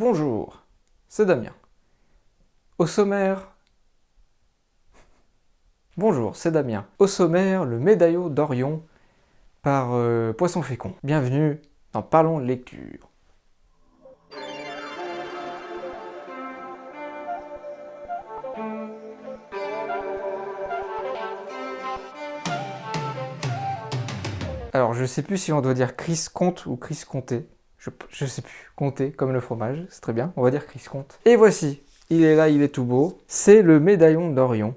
Bonjour, c'est Damien. Au sommaire... Bonjour, c'est Damien. Au sommaire, le médaillon d'Orion par Poisson Fécond. Bienvenue dans Parlons Lecture. Alors, je sais plus si on doit dire Chris Comte ou Chris Comté. Je sais plus. Comté, comme le fromage, c'est très bien. On va dire Chris Comte. Et voici, il est là, il est tout beau. C'est le médaillon d'Orion.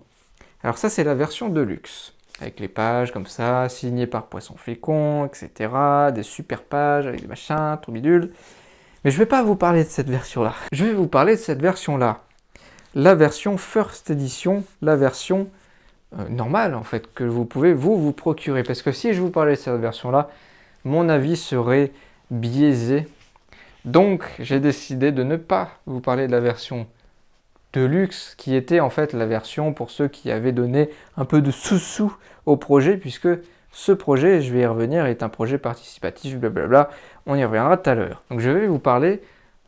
Alors ça, c'est la version de luxe. Avec les pages comme ça, signées par Poisson Fécond, etc. Des super pages avec des machins, tout bidule. Mais je vais pas vous parler de cette version-là. Je vais vous parler de cette version-là. La version First Edition, la version normale, en fait, que vous pouvez vous procurer. Parce que si je vous parlais de cette version-là, mon avis serait biaisé. Donc, j'ai décidé de ne pas vous parler de la version de luxe, qui était en fait la version pour ceux qui avaient donné un peu de sous-sous au projet, puisque ce projet, je vais y revenir, est un projet participatif, blablabla, on y reviendra tout à l'heure. Donc je vais vous parler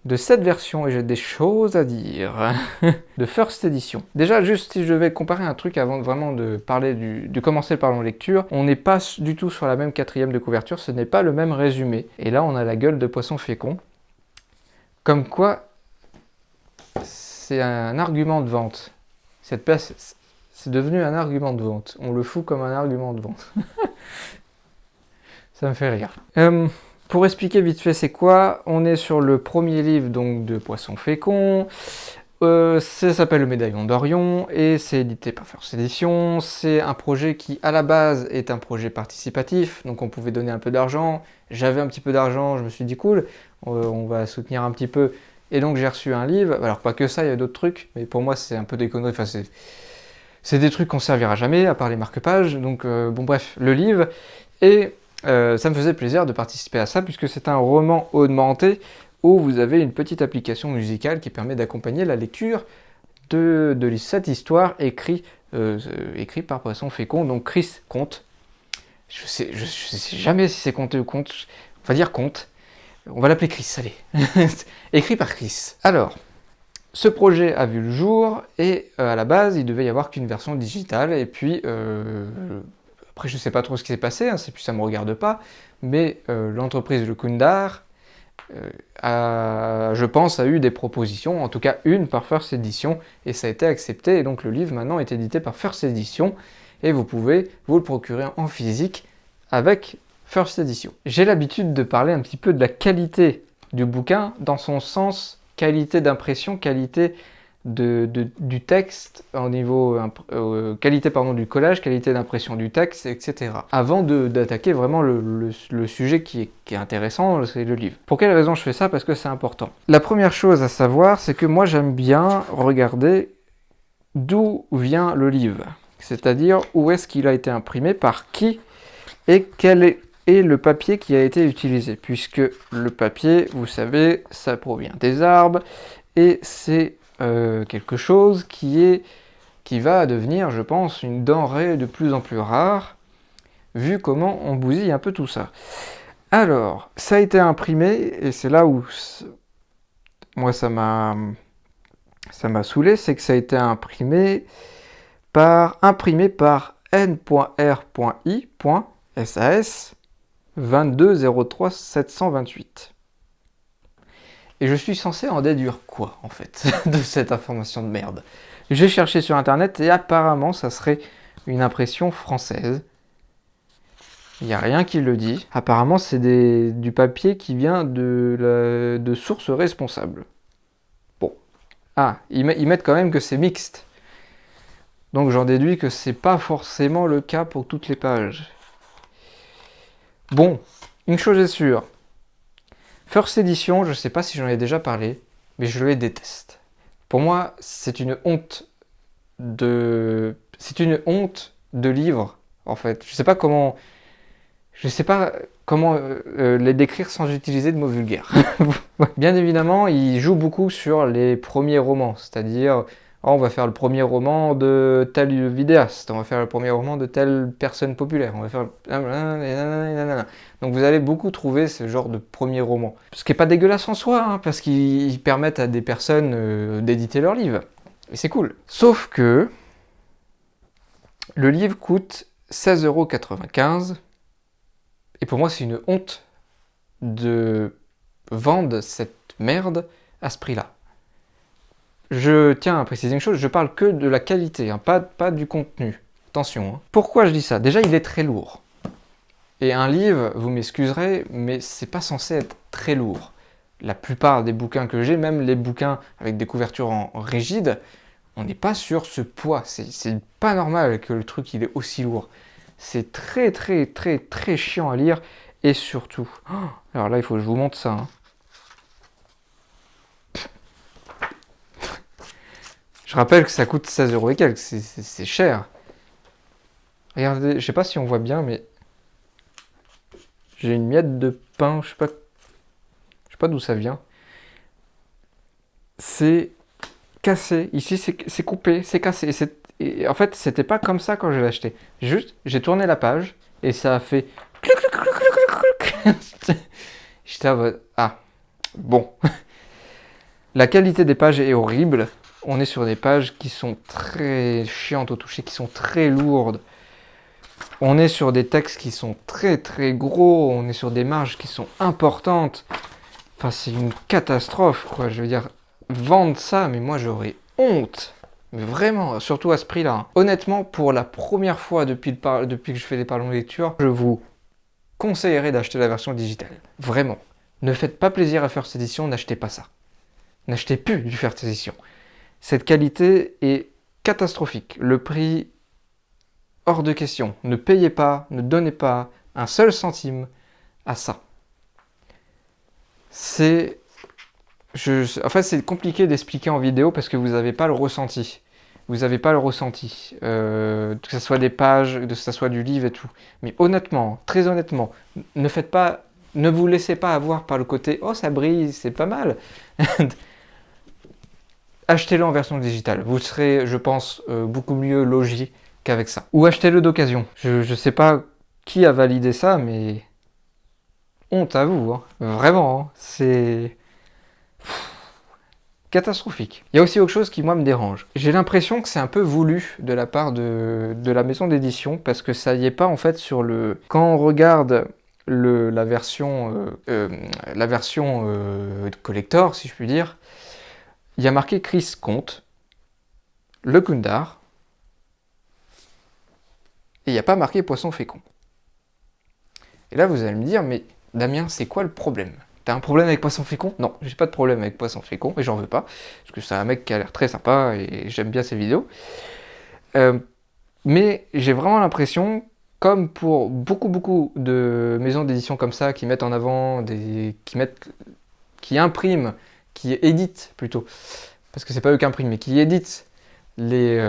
de cette version, et j'ai des choses à dire, de First Edition. Déjà, juste si je devais comparer un truc avant vraiment de parler de commencer le Parlons Lecture, on n'est pas du tout sur la même quatrième de couverture, ce n'est pas le même résumé. Et là, on a la gueule de Poisson Fécond. Comme quoi, c'est un argument de vente. Cette pièce, c'est devenu un argument de vente. On le fout comme un argument de vente. Ça me fait rire. Pour expliquer vite fait c'est quoi, on est sur le premier livre donc, de Poisson Fécond. Ça s'appelle Le Médaillon d'Orion et c'est édité par First Edition. C'est un projet qui à la base est un projet participatif, donc on pouvait donner un peu d'argent. J'avais un petit peu d'argent, je me suis dit cool, on va soutenir un petit peu. Et donc j'ai reçu un livre, alors pas que ça, il y a d'autres trucs, mais pour moi c'est un peu des conneries, enfin c'est des trucs qu'on servira jamais, à part les marque-pages, donc bon bref, le livre, et ça me faisait plaisir de participer à ça, puisque c'est un roman augmenté, où vous avez une petite application musicale qui permet d'accompagner la lecture de cette histoire écrite par Poisson Fécond, donc Chris Comte. Je sais jamais si c'est Comte ou Comte, on va dire Comte. On va l'appeler Chris, allez. Écrit par Chris. Alors, ce projet a vu le jour et à la base, il devait y avoir qu'une version digitale. Et puis, après, je ne sais pas trop ce qui s'est passé, ça ne me regarde pas. Mais l'entreprise Le Kundar, je pense, a eu des propositions, en tout cas une par First Edition. Et ça a été accepté. Et donc, le livre maintenant est édité par First Edition. Et vous pouvez vous le procurer en physique avec First Edition. J'ai l'habitude de parler un petit peu de la qualité du bouquin, dans son sens qualité d'impression, qualité du texte, au niveau qualité du collage, qualité d'impression du texte, etc. Avant d'attaquer vraiment le sujet qui est intéressant, c'est le livre. Pour quelle raison je fais ça? Parce que c'est important. La première chose à savoir, c'est que moi j'aime bien regarder d'où vient le livre. C'est-à-dire où est-ce qu'il a été imprimé, par qui, et quel est le papier qui a été utilisé, puisque le papier, vous savez, ça provient des arbres, et c'est quelque chose qui va devenir, je pense, une denrée de plus en plus rare, vu comment on bousille un peu tout ça. Alors, ça a été imprimé, et c'est là où moi ça m'a saoulé, c'est que ça a été imprimé par n.r.i.sas 22 03 728. Et je suis censé en déduire quoi, en fait, de cette information de merde? J'ai cherché sur internet et apparemment ça serait une impression française. Il n'y a rien qui le dit. Apparemment c'est du papier qui vient de sources responsables. Bon. Ah, ils mettent quand même que c'est mixte. Donc j'en déduis que c'est pas forcément le cas pour toutes les pages. Bon, une chose est sûre. First Edition, je ne sais pas si j'en ai déjà parlé, mais je les déteste. Pour moi, c'est une honte de livres, en fait. Je ne sais pas comment les décrire sans utiliser de mots vulgaires. Bien évidemment, ils jouent beaucoup sur les premiers romans, c'est-à-dire Oh, on va faire le premier roman de tel vidéaste, on va faire le premier roman de telle personne populaire, on va faire... Donc vous allez beaucoup trouver ce genre de premier roman. Ce qui n'est pas dégueulasse en soi, hein, parce qu'ils permettent à des personnes d'éditer leurs livres. Et c'est cool. Sauf que le livre coûte 16,95 €. Et pour moi, c'est une honte de vendre cette merde à ce prix-là. Je tiens à préciser une chose, je parle que de la qualité, hein, pas du contenu. Attention. Hein. Pourquoi je dis ça? Déjà, il est très lourd. Et un livre, vous m'excuserez, mais c'est pas censé être très lourd. La plupart des bouquins que j'ai, même les bouquins avec des couvertures en rigide, on n'est pas sur ce poids. C'est pas normal que le truc il est aussi lourd. C'est très très très très chiant à lire. Et surtout... alors là, il faut que je vous montre ça. Hein. Je rappelle que ça coûte 16 € et quelques, c'est cher. Regardez, je sais pas si on voit bien, mais j'ai une miette de pain, je sais pas d'où ça vient. C'est cassé, ici c'est coupé, c'est cassé. Et en fait, c'était pas comme ça quand je l'ai acheté. Juste, j'ai tourné la page et ça a fait... J'étais en mode... ah, bon. La qualité des pages est horrible. On est sur des pages qui sont très chiantes au toucher, qui sont très lourdes. On est sur des textes qui sont très très gros. On est sur des marges qui sont importantes. Enfin, c'est une catastrophe, quoi. Je veux dire, vendre ça, mais moi j'aurais honte. Mais vraiment, surtout à ce prix-là. Hein. Honnêtement, pour la première fois depuis que je fais des parlons de lecture, je vous conseillerais d'acheter la version digitale. Vraiment. Ne faites pas plaisir à First Edition, n'achetez pas ça. N'achetez plus du First Edition. Cette qualité est catastrophique. Le prix, hors de question. Ne payez pas, ne donnez pas un seul centime à ça. En fait, c'est compliqué d'expliquer en vidéo parce que vous n'avez pas le ressenti. Vous n'avez pas le ressenti. Que ce soit des pages, que ce soit du livre et tout. Mais honnêtement, très honnêtement, ne vous laissez pas avoir par le côté « oh, ça brille, c'est pas mal ». Achetez-le en version digitale. Vous serez, je pense, beaucoup mieux logis qu'avec ça. Ou achetez-le d'occasion. Je ne sais pas qui a validé ça, mais honte à vous. Hein. Vraiment, hein. C'est catastrophique. Il y a aussi autre chose qui, moi, me dérange. J'ai l'impression que c'est un peu voulu de la part de la maison d'édition, parce que ça y est pas, en fait, sur le... Quand on regarde la version collector, si je puis dire, il y a marqué Chris Comte, le Gundar, et il n'y a pas marqué Poisson fécond. Et là, vous allez me dire, mais Damien, c'est quoi le problème? T'as un problème avec Poisson fécond? Non, j'ai pas de problème avec Poisson fécond, et j'en veux pas, parce que c'est un mec qui a l'air très sympa, et j'aime bien ses vidéos. Mais j'ai vraiment l'impression, comme pour beaucoup de maisons d'édition comme ça, qui mettent en avant, qui impriment, qui éditent plutôt, parce que c'est pas eux qui impriment, mais qui éditent les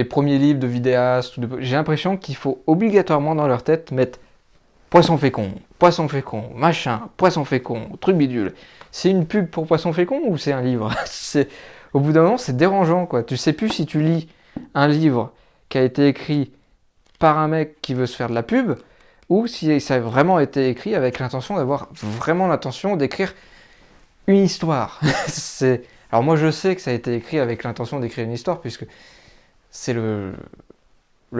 premiers livres de vidéastes. J'ai l'impression qu'il faut obligatoirement dans leur tête mettre poisson fécond, machin, poisson fécond, truc bidule. C'est une pub pour poisson fécond ou c'est un livre? Au bout d'un moment, c'est dérangeant, quoi. Tu sais plus si tu lis un livre qui a été écrit par un mec qui veut se faire de la pub, ou si ça a vraiment été écrit avec l'intention d'écrire une histoire. Alors moi je sais que ça a été écrit avec l'intention d'écrire une histoire, puisque c'est le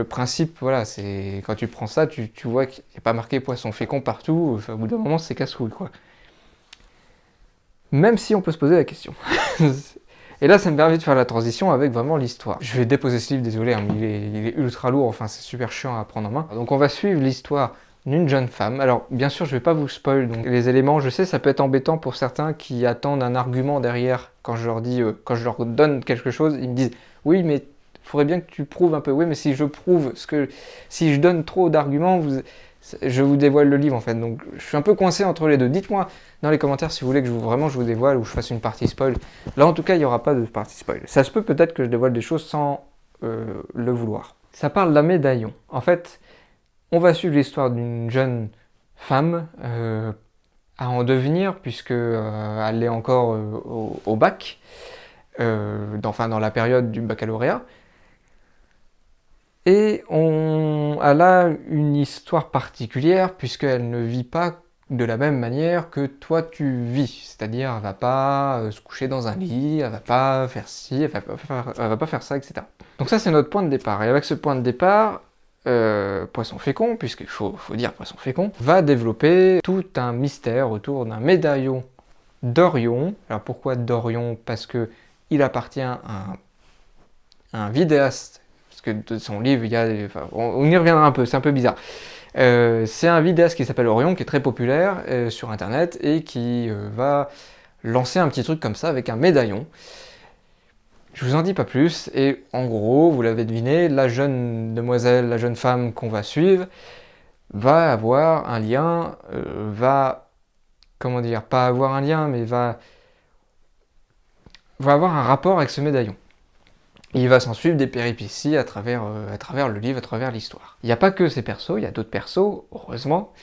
principe, voilà, c'est quand tu prends ça, tu vois qu'il n'y a pas marqué poisson fécond partout, enfin, au bout d'un moment c'est casse-couille, quoi. Même si on peut se poser la question. Et là ça me permet de faire la transition avec vraiment l'histoire. Je vais déposer ce livre, désolé, hein, mais il est ultra lourd, enfin c'est super chiant à prendre en main. Donc on va suivre l'histoire d'une jeune femme. Alors bien sûr je vais pas vous spoil, donc les éléments, je sais ça peut être embêtant pour certains qui attendent un argument derrière quand je leur dis, quand je leur donne quelque chose, ils me disent oui mais il faudrait bien que tu prouves un peu. Oui mais si je prouve si je donne trop d'arguments, je vous dévoile le livre en fait. Donc je suis un peu coincé entre les deux. Dites-moi dans les commentaires si vous voulez que je vous dévoile ou je fasse une partie spoil. Là en tout cas il n'y aura pas de partie spoil. Ça se peut peut-être que je dévoile des choses sans le vouloir. Ça parle d'un médaillon. En fait, on va suivre l'histoire d'une jeune femme à en devenir, puisque elle est encore au bac, dans la période du baccalauréat. Et elle a une histoire particulière, puisqu'elle ne vit pas de la même manière que toi tu vis. C'est-à-dire, elle va pas se coucher dans un lit, elle va pas faire ci, elle va pas faire ça, etc. Donc ça, c'est notre point de départ. Et avec ce point de départ, Poisson Fécond, puisqu'il faut dire Poisson Fécond, va développer tout un mystère autour d'un médaillon d'Orion. Alors pourquoi d'Orion? Parce que il appartient à un vidéaste, parce que de son livre, il y a... Enfin, on y reviendra un peu, c'est un peu bizarre. C'est un vidéaste qui s'appelle Orion, qui est très populaire sur Internet, et qui va lancer un petit truc comme ça avec un médaillon. Je vous en dis pas plus, et en gros, vous l'avez deviné, la jeune demoiselle, la jeune femme qu'on va suivre, va avoir un lien, comment dire, pas avoir un lien, mais va avoir un rapport avec ce médaillon. Et il va s'en suivre des péripéties à travers le livre, à travers l'histoire. Il n'y a pas que ces persos, il y a d'autres persos, heureusement.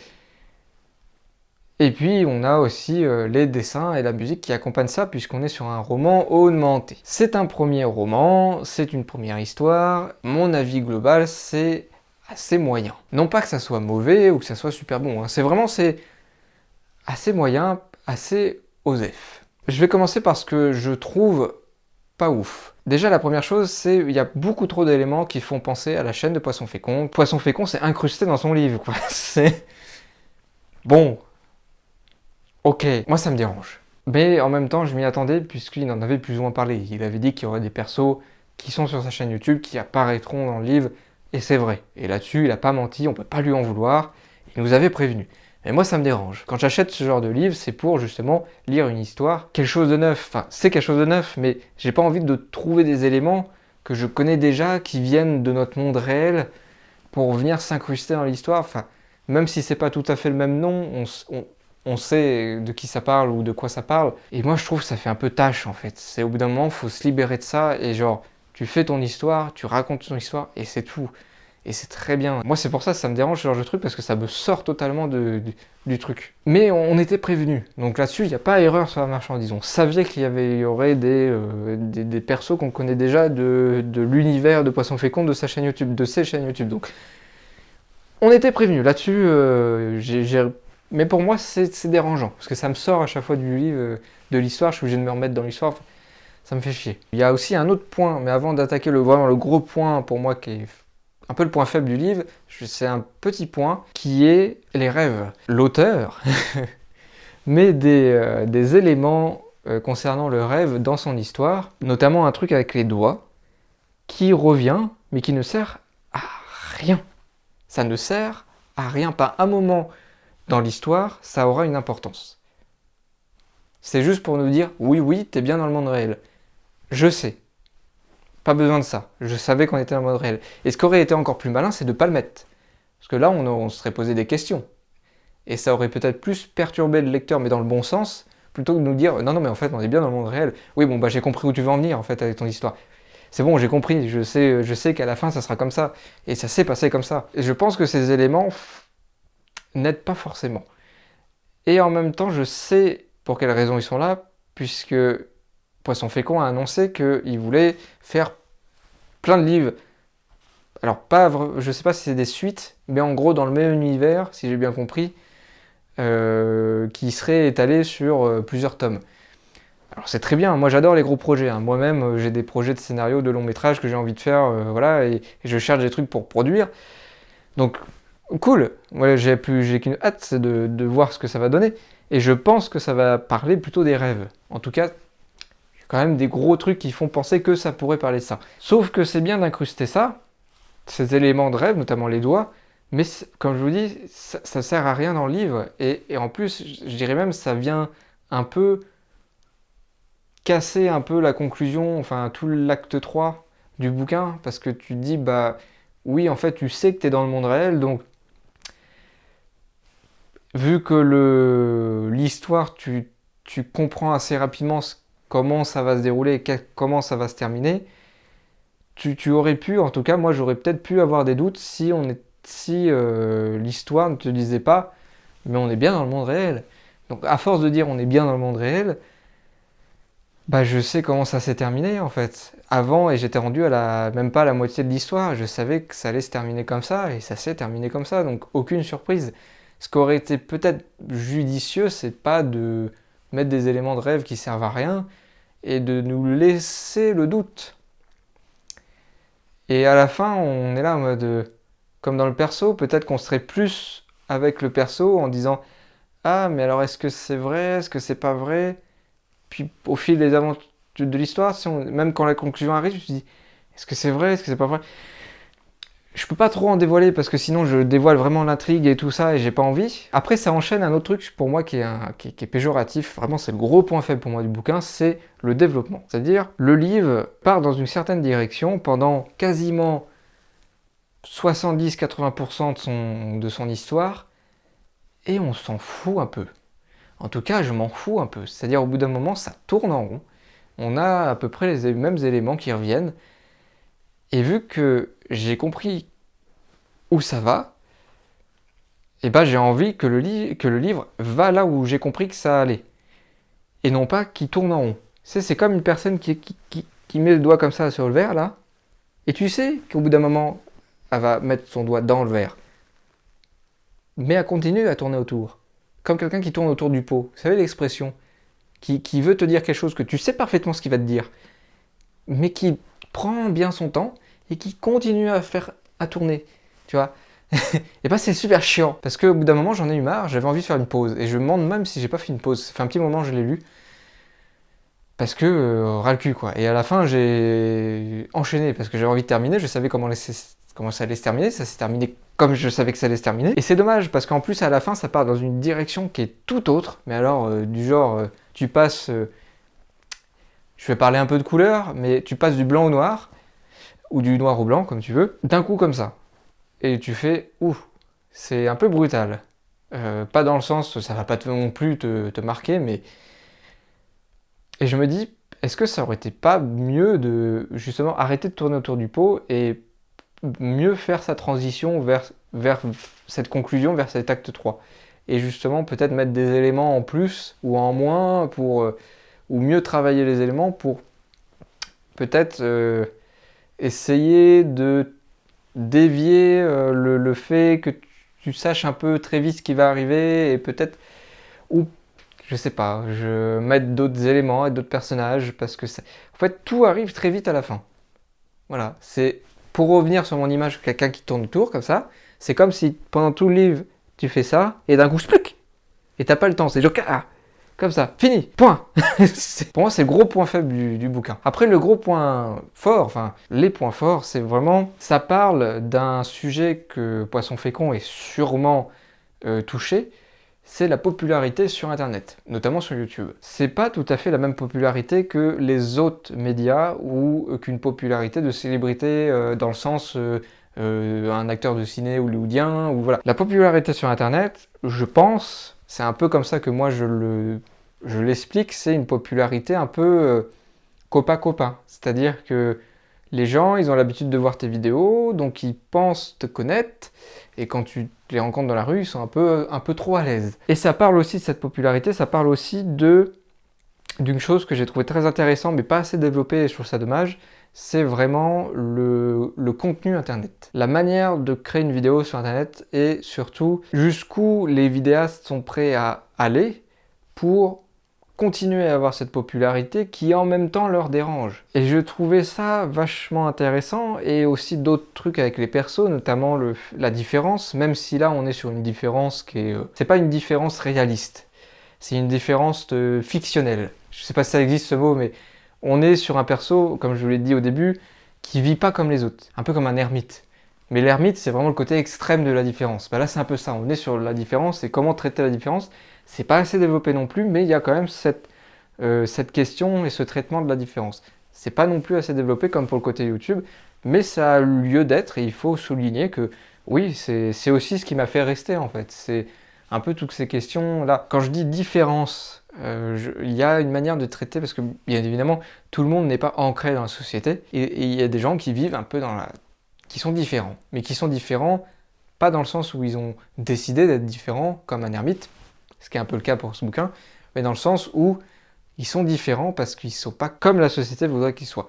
Et puis on a aussi les dessins et la musique qui accompagnent ça, puisqu'on est sur un roman augmenté. C'est un premier roman, c'est une première histoire. Mon avis global, c'est assez moyen. Non pas que ça soit mauvais ou que ça soit super bon, hein. C'est assez moyen, assez osef. Je vais commencer par ce que je trouve pas ouf. Déjà, la première chose, c'est qu'il y a beaucoup trop d'éléments qui font penser à la chaîne de Poisson Fécond. Poisson Fécond, c'est incrusté dans son livre, quoi. C'est... Bon. Ok, moi ça me dérange. Mais en même temps, je m'y attendais puisqu'il en avait plus ou moins parlé. Il avait dit qu'il y aurait des persos qui sont sur sa chaîne YouTube qui apparaîtront dans le livre, et c'est vrai. Et là-dessus, il a pas menti, on peut pas lui en vouloir. Il nous avait prévenu. Mais moi, ça me dérange. Quand j'achète ce genre de livre, c'est pour justement lire une histoire, quelque chose de neuf. Enfin, c'est quelque chose de neuf, mais j'ai pas envie de trouver des éléments que je connais déjà, qui viennent de notre monde réel, pour venir s'incruster dans l'histoire. Enfin, même si c'est pas tout à fait le même nom, on sait de qui ça parle ou de quoi ça parle. Et moi, je trouve que ça fait un peu tâche, en fait. C'est au bout d'un moment, faut se libérer de ça, et genre, tu fais ton histoire, tu racontes ton histoire, et c'est tout. Et c'est très bien. Moi, c'est pour ça que ça me dérange ce genre de truc, parce que ça me sort totalement du truc. Mais on était prévenus. Donc là-dessus, il n'y a pas erreur sur la marchandise. On savait qu'il y aurait des persos qu'on connaît déjà de l'univers de Poisson Fécond, de sa chaîne YouTube, de ses chaînes YouTube. Donc, on était prévenus. Là-dessus, mais pour moi, c'est dérangeant. Parce que ça me sort à chaque fois du livre, de l'histoire. Je suis obligé de me remettre dans l'histoire. Ça me fait chier. Il y a aussi un autre point, mais avant d'attaquer vraiment le gros point pour moi qui est un peu le point faible du livre, c'est un petit point qui est les rêves. L'auteur met des éléments concernant le rêve dans son histoire, notamment un truc avec les doigts, qui revient, mais qui ne sert à rien. Ça ne sert à rien, pas un moment dans l'histoire, ça aura une importance. C'est juste pour nous dire, oui, t'es bien dans le monde réel. Je sais. Pas besoin de ça. Je savais qu'on était dans le monde réel. Et ce qui aurait été encore plus malin, c'est de ne pas le mettre. Parce que là, on se serait posé des questions. Et ça aurait peut-être plus perturbé le lecteur, mais dans le bon sens, plutôt que de nous dire non, mais en fait, on est bien dans le monde réel. Oui, bon, bah j'ai compris où tu veux en venir, en fait, avec ton histoire. C'est bon, j'ai compris. Je sais qu'à la fin, ça sera comme ça. Et ça s'est passé comme ça. Et je pense que ces éléments n'aident pas forcément. Et en même temps, je sais pour quelles raisons ils sont là, puisque Poisson Fécond a annoncé qu'il voulait faire plein de livres. Alors, je sais pas si c'est des suites, mais en gros dans le même univers, si j'ai bien compris, qui serait étalé sur plusieurs tomes. Alors c'est très bien, moi j'adore les gros projets, hein. Moi-même j'ai des projets de scénario, de long métrage que j'ai envie de faire, voilà, et je cherche des trucs pour produire. Donc cool, moi j'ai qu'une hâte, c'est de voir ce que ça va donner. Et je pense que ça va parler plutôt des rêves. En tout cas, il y a quand même des gros trucs qui font penser que ça pourrait parler de ça. Sauf que c'est bien d'incruster ça, ces éléments de rêve, notamment les doigts, mais comme je vous dis, ça sert à rien dans le livre. Et en plus, je dirais même, ça vient un peu casser un peu la conclusion, enfin tout l'acte 3 du bouquin, parce que tu te dis, bah oui, en fait, tu sais que tu es dans le monde réel, donc vu que l'histoire, tu comprends assez rapidement comment ça va se dérouler, comment ça va se terminer, tu aurais pu, en tout cas, moi j'aurais peut-être pu avoir des doutes si l'histoire ne te disait pas, mais on est bien dans le monde réel. Donc à force de dire on est bien dans le monde réel, bah je sais comment ça s'est terminé en fait. Avant, et j'étais rendu même pas à la moitié de l'histoire, je savais que ça allait se terminer comme ça, et ça s'est terminé comme ça, donc aucune surprise. Ce qui aurait été peut-être judicieux, c'est pas de mettre des éléments de rêve qui servent à rien, et de nous laisser le doute. Et à la fin, on est là en mode, comme dans le perso, peut-être qu'on serait plus avec le perso en disant ah, mais alors est-ce que c'est vrai, est-ce que c'est pas vrai? Puis au fil des aventures de l'histoire, même quand la conclusion arrive, je me dis est-ce que c'est vrai, est-ce que c'est pas vrai? Je peux pas trop en dévoiler parce que sinon je dévoile vraiment l'intrigue et tout ça et j'ai pas envie. Après, ça enchaîne un autre truc pour moi qui est péjoratif, vraiment c'est le gros point faible pour moi du bouquin, c'est le développement. C'est-à-dire, le livre part dans une certaine direction pendant quasiment 70-80% de son histoire et on s'en fout un peu. En tout cas, je m'en fous un peu. C'est-à-dire, au bout d'un moment, ça tourne en rond. On a à peu près les mêmes éléments qui reviennent. Et vu que j'ai compris où ça va, et ben j'ai envie que le livre va là où j'ai compris que ça allait. Et non pas qu'il tourne en rond. C'est comme une personne qui met le doigt comme ça sur le verre, là. Et tu sais qu'au bout d'un moment, elle va mettre son doigt dans le verre. Mais elle continue à tourner autour. Comme quelqu'un qui tourne autour du pot. Vous savez l'expression qui veut te dire quelque chose que tu sais parfaitement ce qu'il va te dire, mais qui prend bien son temps et qui continue à tourner, tu vois. Et bah c'est super chiant, parce qu'au bout d'un moment j'en ai eu marre, j'avais envie de faire une pause, et je me demande même si j'ai pas fait une pause. Ça fait un petit moment que je l'ai lu, parce que ras le cul quoi. Et à la fin j'ai enchaîné, parce que j'avais envie de terminer, je savais comment ça allait se terminer, ça s'est terminé comme je savais que ça allait se terminer. Et c'est dommage, parce qu'en plus à la fin ça part dans une direction qui est tout autre, mais alors du genre, tu passes... je vais parler un peu de couleur, mais tu passes du blanc au noir, ou du noir au blanc, comme tu veux, d'un coup comme ça. Et tu fais, ouh, c'est un peu brutal. Pas dans le sens, ça va pas non plus te marquer, mais... Et je me dis, est-ce que ça aurait été pas mieux de, justement, arrêter de tourner autour du pot et mieux faire sa transition vers cette conclusion, vers cet acte 3. Et justement, peut-être mettre des éléments en plus ou en moins, ou mieux travailler les éléments pour peut-être essayer de dévier le fait que tu saches un peu très vite ce qui va arriver et peut-être, ou je sais pas, je mettre d'autres éléments et d'autres personnages parce que en fait tout arrive très vite à la fin. Voilà, c'est pour revenir sur mon image de quelqu'un qui tourne autour comme ça, c'est comme si pendant tout le livre tu fais ça et d'un coup spluc et t'as pas le temps, c'est genre comme ça, fini, point. Pour moi, c'est le gros point faible du bouquin. Après, le gros point fort, enfin, les points forts, c'est vraiment, ça parle d'un sujet que Poisson Fécond est sûrement touché, c'est la popularité sur Internet, notamment sur YouTube. C'est pas tout à fait la même popularité que les autres médias ou qu'une popularité de célébrité dans le sens un acteur de ciné hollywoodien, ou voilà. La popularité sur Internet, je pense, c'est un peu comme ça que moi je l'explique, c'est une popularité un peu copain-copain. C'est-à-dire que les gens, ils ont l'habitude de voir tes vidéos, donc ils pensent te connaître, et quand tu les rencontres dans la rue, ils sont un peu trop à l'aise. Et ça parle aussi de cette popularité, ça parle aussi d'une chose que j'ai trouvé très intéressante, mais pas assez développée, et je trouve ça dommage, c'est vraiment le contenu Internet. La manière de créer une vidéo sur Internet et surtout jusqu'où les vidéastes sont prêts à aller pour continuer à avoir cette popularité qui en même temps leur dérange. Et je trouvais ça vachement intéressant et aussi d'autres trucs avec les persos, notamment la différence, même si là on est sur une différence qui est... c'est pas une différence réaliste, c'est une différence fictionnelle. Je sais pas si ça existe ce mot, mais on est sur un perso, comme je vous l'ai dit au début, qui vit pas comme les autres, un peu comme un ermite. Mais l'ermite, c'est vraiment le côté extrême de la différence. Bah là, c'est un peu ça, on est sur la différence et comment traiter la différence. C'est pas assez développé non plus, mais il y a quand même cette question et ce traitement de la différence. C'est pas non plus assez développé comme pour le côté YouTube, mais ça a lieu d'être et il faut souligner que oui, c'est aussi ce qui m'a fait rester en fait. C'est un peu toutes ces questions-là. Quand je dis différence, il y a une manière de traiter parce que bien évidemment, tout le monde n'est pas ancré dans la société et il y a des gens qui vivent un peu qui sont différents, mais qui sont différents pas dans le sens où ils ont décidé d'être différents comme un ermite. ce qui est un peu le cas pour ce bouquin, mais dans le sens où ils sont différents parce qu'ils ne sont pas comme la société voudrait qu'ils soient.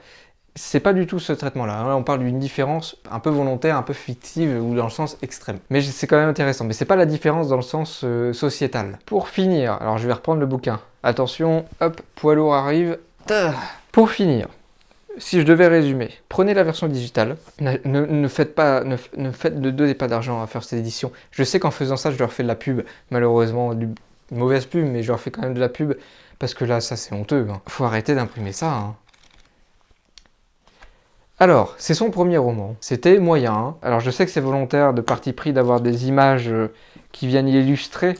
C'est pas du tout ce traitement-là. Là, on parle d'une différence un peu volontaire, un peu fictive ou dans le sens extrême. Mais c'est quand même intéressant. Mais c'est pas la différence dans le sens sociétal. Pour finir, alors je vais reprendre le bouquin. Attention, hop, poids lourd arrive. Pour finir, si je devais résumer, prenez la version digitale. Ne donnez pas d'argent à faire cette édition. Je sais qu'en faisant ça, je leur fais de la pub. Malheureusement, une mauvaise pub, mais je leur fais quand même de la pub. Parce que là, ça c'est honteux. Hein. Faut arrêter d'imprimer ça. Hein. Alors, c'est son premier roman. C'était moyen. Hein. Alors, je sais que c'est volontaire de parti pris d'avoir des images qui viennent illustrer.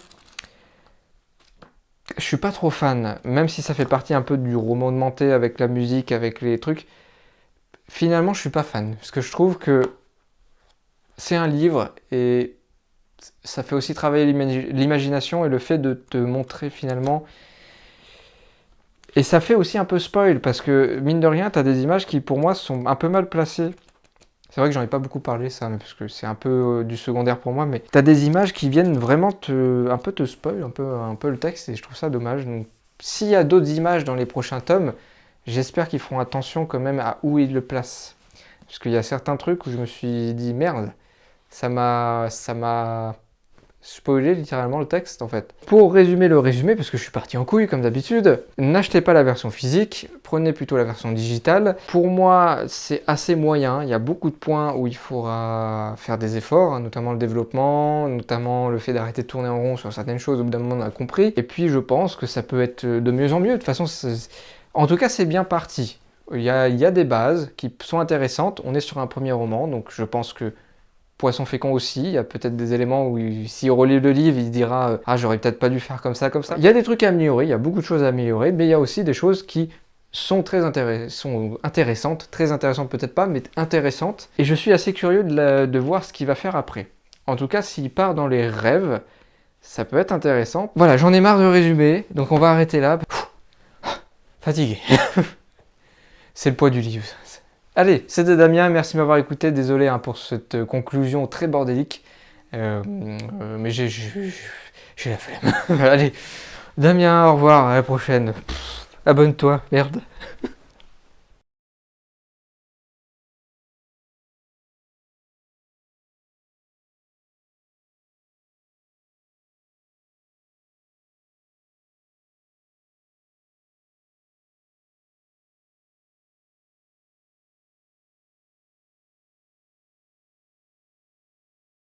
Je suis pas trop fan, même si ça fait partie un peu du roman de Manté avec la musique, avec les trucs. Finalement, je suis pas fan, parce que je trouve que c'est un livre et ça fait aussi travailler l'imagination et le fait de te montrer finalement. Et ça fait aussi un peu spoil, parce que mine de rien, tu as des images qui pour moi sont un peu mal placées. C'est vrai que j'en ai pas beaucoup parlé ça, parce que c'est un peu du secondaire pour moi, mais tu as des images qui viennent vraiment un peu te spoil, un peu le texte, et je trouve ça dommage. Donc s'il y a d'autres images dans les prochains tomes, j'espère qu'ils feront attention quand même à où ils le placent. Parce qu'il y a certains trucs où je me suis dit merde, ça m'a spoiler littéralement le texte en fait. Pour résumer le résumé, parce que je suis parti en couille comme d'habitude, n'achetez pas la version physique, prenez plutôt la version digitale. Pour moi, c'est assez moyen, il y a beaucoup de points où il faudra faire des efforts, hein, notamment le développement, notamment le fait d'arrêter de tourner en rond sur certaines choses, au bout d'un moment on a compris. Et puis je pense que ça peut être de mieux en mieux, de toute façon, en tout cas c'est bien parti. Il y a des bases qui sont intéressantes, on est sur un premier roman, donc je pense que Poisson fécond aussi, il y a peut-être des éléments où s'il relit le livre, il se dira ah j'aurais peut-être pas dû faire comme ça, comme ça. Il y a des trucs à améliorer, il y a beaucoup de choses à améliorer, mais il y a aussi des choses qui sont intéressantes, très intéressantes peut-être pas, mais intéressantes. Et je suis assez curieux de voir ce qu'il va faire après. En tout cas, s'il part dans les rêves, ça peut être intéressant. Voilà, j'en ai marre de résumer, donc on va arrêter là. Fatigué. C'est le poids du livre. Allez, c'était Damien, merci de m'avoir écouté, désolé hein, pour cette conclusion très bordélique, mais j'ai la flemme. Allez, Damien, au revoir, à la prochaine. Abonne-toi, merde.